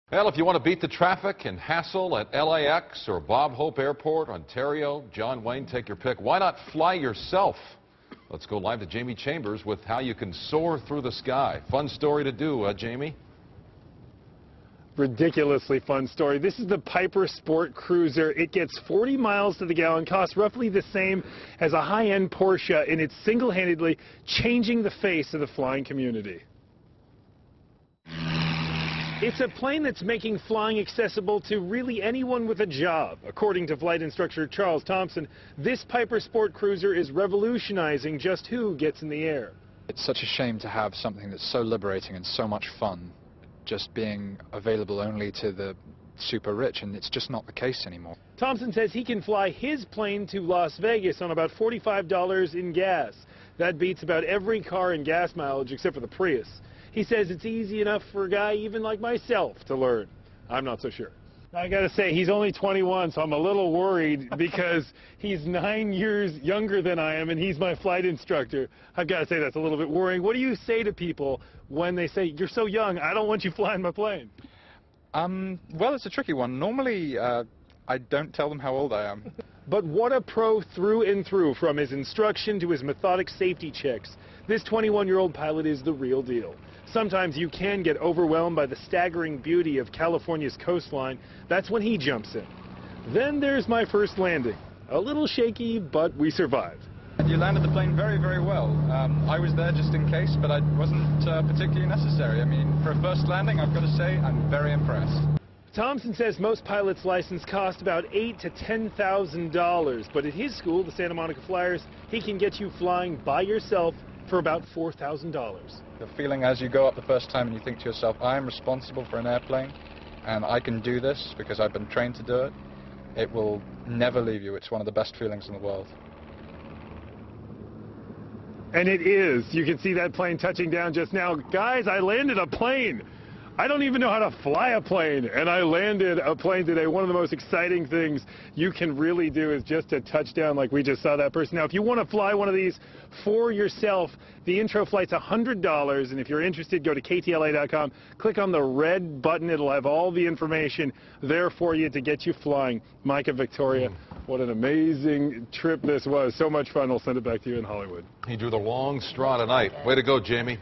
Well, if you want to beat the traffic and hassle at LAX or Bob Hope Airport, Ontario, John Wayne, take your pick. Why not fly yourself? Let's go live to Jamie Chambers with how you can soar through the sky. Fun story to do, Jamie. Ridiculously fun story. This is the Piper Sport Cruiser. It gets 40 miles to the gallon, costs roughly the same as a high-end Porsche, and it's single-handedly changing the face of the flying community. It's a plane that's making flying accessible to really anyone with a job. According to flight instructor Charles Thomson, this Piper Sport Cruiser is revolutionizing just who gets in the air. It's such a shame to have something that's so liberating and so much fun just being available only to the super rich, and it's just not the case anymore. Thomson says he can fly his plane to Las Vegas on about $45 in gas. That beats about every car in gas mileage except for the Prius. He says it's easy enough for a guy even like myself to learn. I'm not so sure. I gotta say, he's only 21, so I'm a little worried because he's 9 years younger than I am and he's my flight instructor. I've got to say that's a little bit worrying. What do you say to people when they say, "You're so young, I don't want you flying my plane"? Well, it's a tricky one. Normally, I don't tell them how old I am. But what a pro through and through, from his instruction to his methodic safety checks. This 21-year-old pilot is the real deal. Sometimes you can get overwhelmed by the staggering beauty of California's coastline. That's when he jumps in. Then there's my first landing. A little shaky, but we survived. You landed the plane very, very well. I was there just in case, but it wasn't particularly necessary. I mean, for a first landing, I've got to say, I'm very impressed. Thomson says most pilots' license cost about $8,000 to $10,000, but at his school, the Santa Monica Flyers, he can get you flying by yourself for about $4,000. The feeling as you go up the first time and you think to yourself, I am responsible for an airplane and I can do this because I've been trained to do it, it will never leave you. It's one of the best feelings in the world. And it is. You can see that plane touching down just now. Guys, I landed a plane. I don't even know how to fly a plane, and I landed a plane today. One of the most exciting things you can really do is just to touch down like we just saw that person. Now, if you want to fly one of these for yourself, the intro flight's $100, and if you're interested, go to ktla.com, click on the red button. It'll have all the information there for you to get you flying. Mike and Victoria, what an amazing trip this was. So much fun. I'll send it back to you in Hollywood. He drew the long straw tonight. Way to go, Jamie.